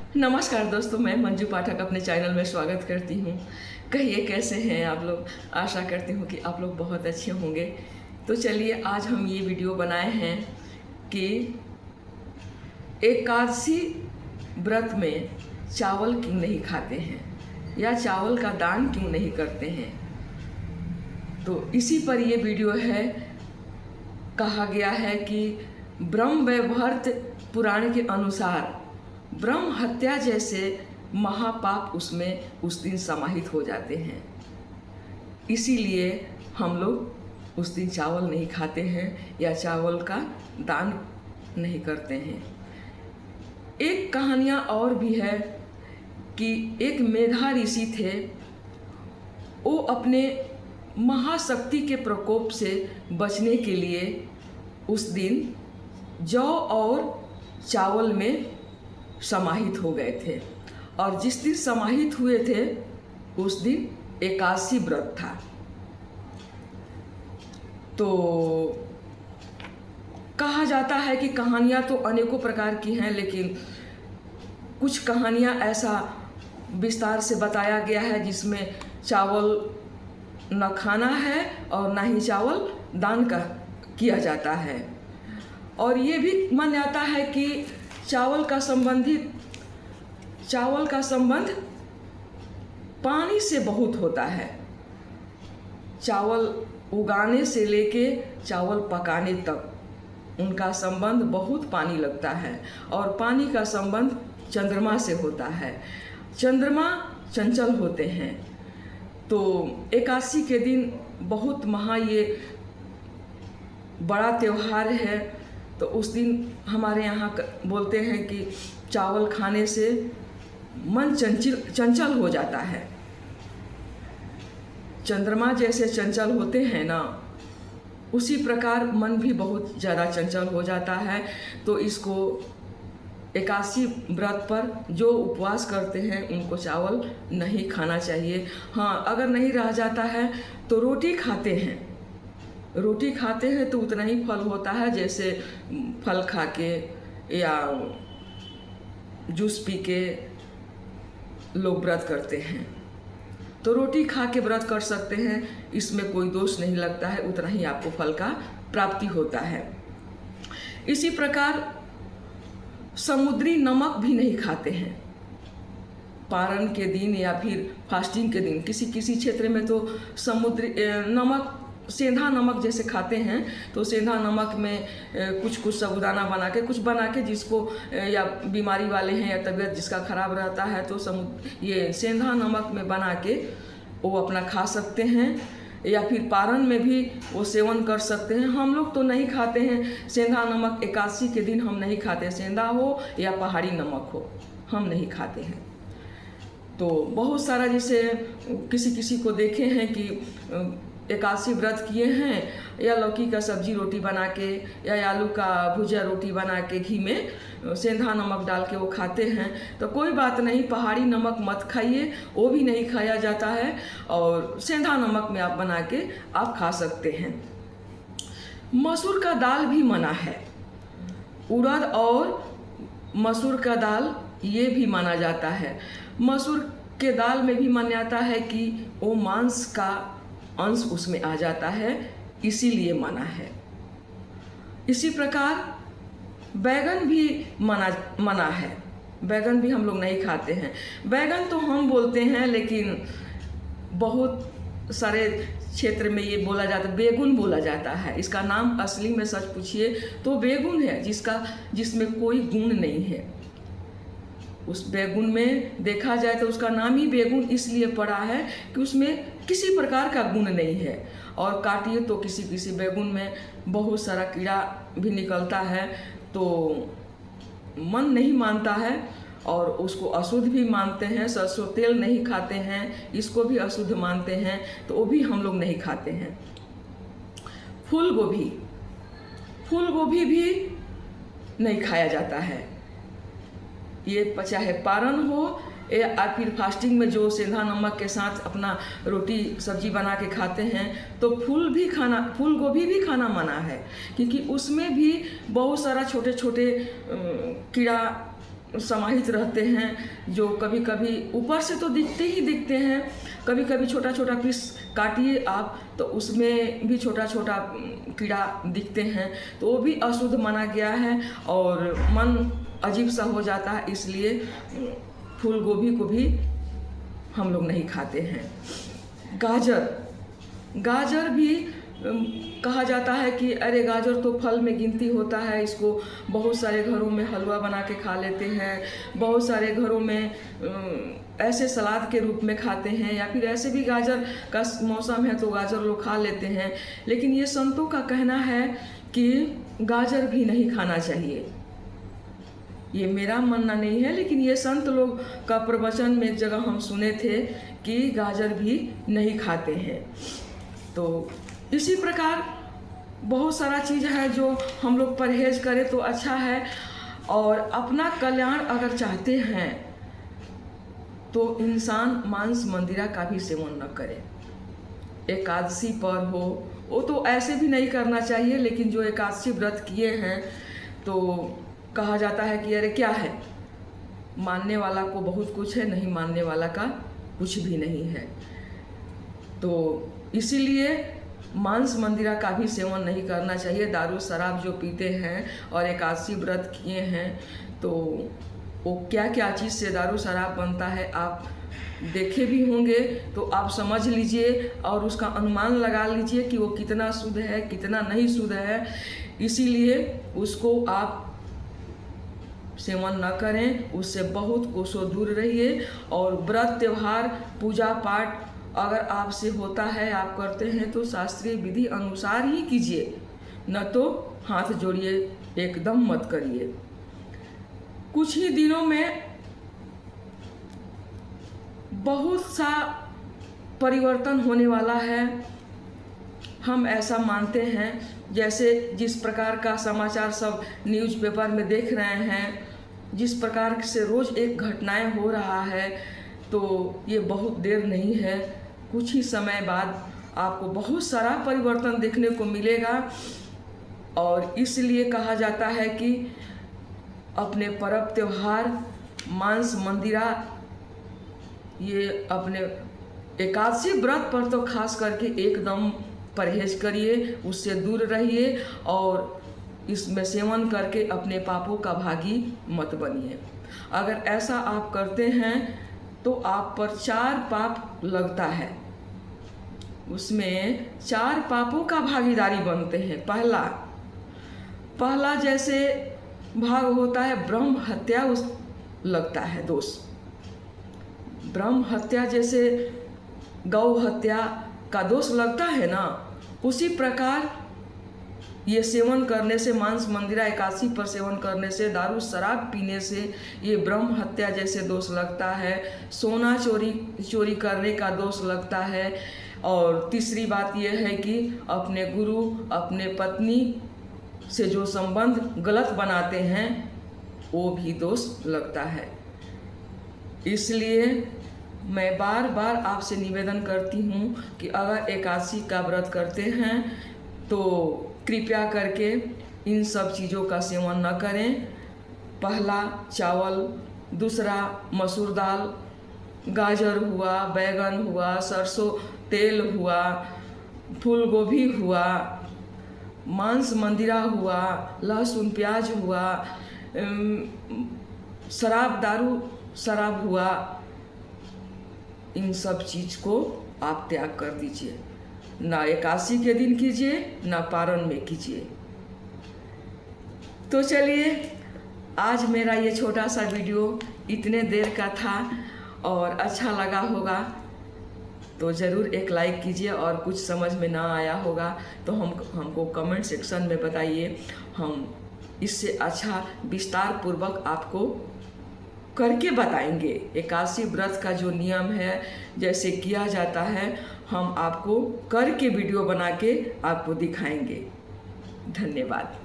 नमस्कार दोस्तों, मैं मंजू पाठक अपने चैनल में स्वागत करती हूँ। कहिए कैसे हैं आप लोग। आशा करती हूँ कि आप लोग बहुत अच्छे होंगे। तो चलिए आज हम ये वीडियो बनाए हैं कि एकादशी व्रत में चावल क्यों नहीं खाते हैं या चावल का दान क्यों नहीं करते हैं। तो इसी पर ये वीडियो है। कहा गया है कि ब्रह्म वैवर्त पुराण के अनुसार ब्रह्म हत्या जैसे महापाप उसमें उस दिन समाहित हो जाते हैं। इसीलिए हम लोग उस दिन चावल नहीं खाते हैं या चावल का दान नहीं करते हैं। एक कहानियाँ और भी है कि एक मेधा ऋषि थे। वो अपने महाशक्ति के प्रकोप से बचने के लिए उस दिन जौ और चावल में समाहित हो गए थे और जिस दिन समाहित हुए थे उस दिन एकादशी व्रत था। तो कहा जाता है कि कहानियाँ तो अनेकों प्रकार की हैं, लेकिन कुछ कहानियाँ ऐसा विस्तार से बताया गया है जिसमें चावल न खाना है और न ही चावल दान किया जाता है। और ये भी माना जाता है कि चावल का संबंध पानी से बहुत होता है। चावल उगाने से लेके चावल पकाने तक उनका संबंध बहुत पानी लगता है और पानी का संबंध चंद्रमा से होता है। चंद्रमा चंचल होते हैं। तो एकादशी के दिन बहुत ये बड़ा त्योहार है। तो उस दिन हमारे यहाँ बोलते हैं कि चावल खाने से मन चंचल हो जाता है। चंद्रमा जैसे चंचल होते हैं ना, उसी प्रकार मन भी बहुत ज़्यादा चंचल हो जाता है। तो इसको एकादशी व्रत पर जो उपवास करते हैं उनको चावल नहीं खाना चाहिए। हाँ, अगर नहीं रह जाता है तो रोटी खाते हैं। रोटी खाते हैं तो उतना ही फल होता है जैसे फल खा के या जूस पी के लोग व्रत करते हैं। तो रोटी खा के व्रत कर सकते हैं, इसमें कोई दोष नहीं लगता है, उतना ही आपको फल का प्राप्ति होता है। इसी प्रकार समुद्री नमक भी नहीं खाते हैं पारण के दिन या फिर फास्टिंग के दिन। किसी किसी क्षेत्र में तो समुद्री नमक, सेंधा नमक जैसे खाते हैं। तो सेंधा नमक में कुछ साबूदाना बना के कुछ बना के जिसको या बीमारी वाले हैं या तबीयत जिसका खराब रहता है तो ये सेंधा नमक में बना के वो अपना खा सकते हैं या फिर पारण में भी वो सेवन कर सकते हैं। हम लोग तो नहीं खाते हैं सेंधा नमक। एकादशी के दिन हम नहीं खाते, सेंधा हो या पहाड़ी नमक हो, हम नहीं खाते हैं। तो बहुत सारा जैसे किसी किसी को देखे हैं कि एकादशी व्रत किए हैं या लौकी का सब्जी रोटी बना के या आलू का भुजिया रोटी बना के घी में सेंधा नमक डाल के वो खाते हैं। तो कोई बात नहीं, पहाड़ी नमक मत खाइए, वो भी नहीं खाया जाता है और सेंधा नमक में आप बना के आप खा सकते हैं। मसूर का दाल भी मना है। उड़द और मसूर का दाल ये भी माना जाता है। मसूर के दाल में भी माना जाता है कि वो मांस का अंश उसमें आ जाता है, इसीलिए मना है। इसी प्रकार बैगन भी मना है। बैगन भी हम लोग नहीं खाते हैं। बैगन तो हम बोलते हैं, लेकिन बहुत सारे क्षेत्र में ये बोला जाता है, बेगुन बोला जाता है। इसका नाम असली में सच पूछिए तो बेगुन है, जिसमें कोई गुण नहीं है। उस बैगुन में देखा जाए तो उसका नाम ही बैगुन इसलिए पड़ा है कि उसमें किसी प्रकार का गुण नहीं है। और काटिए तो किसी किसी बैगुन में बहुत सारा कीड़ा भी निकलता है, तो मन नहीं मानता है और उसको अशुद्ध भी मानते हैं। सरसों तेल नहीं खाते हैं, इसको भी अशुद्ध मानते हैं, तो वो भी हम लोग नहीं खाते हैं। फूल गोभी भी नहीं खाया जाता है। ये चाहे पारण हो या फिर फास्टिंग में जो सेंधा नमक के साथ अपना रोटी सब्जी बना के खाते हैं, तो फूल गोभी भी खाना मना है, क्योंकि उसमें भी बहुत सारा छोटे छोटे कीड़ा समाहित रहते हैं, जो कभी कभी ऊपर से तो दिखते ही दिखते हैं, कभी कभी छोटा छोटा पीस काटिए आप तो उसमें भी छोटा छोटा कीड़ा दिखते हैं, तो वो भी अशुद्ध माना गया है और मन अजीब सा हो जाता है, इसलिए फूल गोभी को भी हम लोग नहीं खाते हैं। गाजर भी कहा जाता है कि अरे गाजर तो फल में गिनती होता है, इसको बहुत सारे घरों में हलवा बना के खा लेते हैं, बहुत सारे घरों में ऐसे सलाद के रूप में खाते हैं, या फिर ऐसे भी गाजर का मौसम है तो गाजर लोग खा लेते हैं। लेकिन ये संतों का कहना है कि गाजर भी नहीं खाना चाहिए। ये मेरा मानना नहीं है, लेकिन ये संत लोग का प्रवचन में एक जगह हम सुने थे कि गाजर भी नहीं खाते हैं। तो इसी प्रकार बहुत सारा चीज़ है जो हम लोग परहेज करें तो अच्छा है, और अपना कल्याण अगर चाहते हैं तो इंसान मांस मंदिरा का भी सेवन न करे। एकादशी पर हो वो तो ऐसे भी नहीं करना चाहिए, लेकिन जो एकादशी व्रत किए हैं तो कहा जाता है कि अरे क्या है, मानने वाला को बहुत कुछ है, नहीं मानने वाला का कुछ भी नहीं है। तो इसीलिए मांस मंदिरा का भी सेवन नहीं करना चाहिए। दारू शराब जो पीते हैं और एकादशी व्रत किए हैं तो वो क्या क्या चीज़ से दारू शराब बनता है आप देखे भी होंगे, तो आप समझ लीजिए और उसका अनुमान लगा लीजिए कि वो कितना शुद्ध है कितना नहीं शुद्ध है। इसीलिए उसको आप सेवन न करें, उससे बहुत कोसों दूर रहिए। और व्रत त्योहार पूजा पाठ अगर आपसे होता है, आप करते हैं तो शास्त्रीय विधि अनुसार ही कीजिए, न तो हाथ जोड़िए एकदम मत करिए। कुछ ही दिनों में बहुत सा परिवर्तन होने वाला है, हम ऐसा मानते हैं। जैसे जिस प्रकार का समाचार सब न्यूज़पेपर में देख रहे हैं, जिस प्रकार से रोज़ एक घटनाएं हो रहा है, तो ये बहुत देर नहीं है, कुछ ही समय बाद आपको बहुत सारा परिवर्तन देखने को मिलेगा। और इसलिए कहा जाता है कि अपने पर्व त्योहार मांस मंदिरा ये अपने एकादशी व्रत पर तो खास करके एकदम परहेज करिए, उससे दूर रहिए और इसमें सेवन करके अपने पापों का भागी मत बनिए। अगर ऐसा आप करते हैं तो आप पर 4 पाप लगता है, उसमें 4 पापों का भागीदारी बनते हैं। पहला जैसे भाग होता है ब्रह्म हत्या, उस लगता है दोष। ब्रह्म हत्या जैसे गौ हत्या का दोष लगता है ना, उसी प्रकार ये सेवन करने से, मांस मंदिरा एकादशी पर सेवन करने से, दारू शराब पीने से ये ब्रह्म हत्या जैसे दोष लगता है। सोना चोरी करने का दोष लगता है। और तीसरी बात यह है कि अपने गुरु अपने पत्नी से जो संबंध गलत बनाते हैं वो भी दोष लगता है। इसलिए मैं बार बार आपसे निवेदन करती हूँ कि अगर एकादशी का व्रत करते हैं तो कृपया करके इन सब चीज़ों का सेवन न करें। पहला चावल, दूसरा मसूर दाल, गाजर हुआ, बैगन हुआ, सरसों तेल हुआ, फूल गोभी हुआ, मांस मंदिरा हुआ, लहसुन प्याज हुआ, दारू शराब हुआ, इन सब चीज़ को आप त्याग कर दीजिए। ना एकादशी के दिन कीजिए, ना पारण में कीजिए। तो चलिए, आज मेरा ये छोटा सा वीडियो इतने देर का था और अच्छा लगा होगा तो ज़रूर एक लाइक कीजिए, और कुछ समझ में ना आया होगा तो हमको कमेंट सेक्शन में बताइए, हम इससे अच्छा विस्तार पूर्वक आपको करके बताएंगे। एकादशी व्रत का जो नियम है, जैसे किया जाता है, हम आपको करके वीडियो बना के आपको दिखाएंगे। धन्यवाद।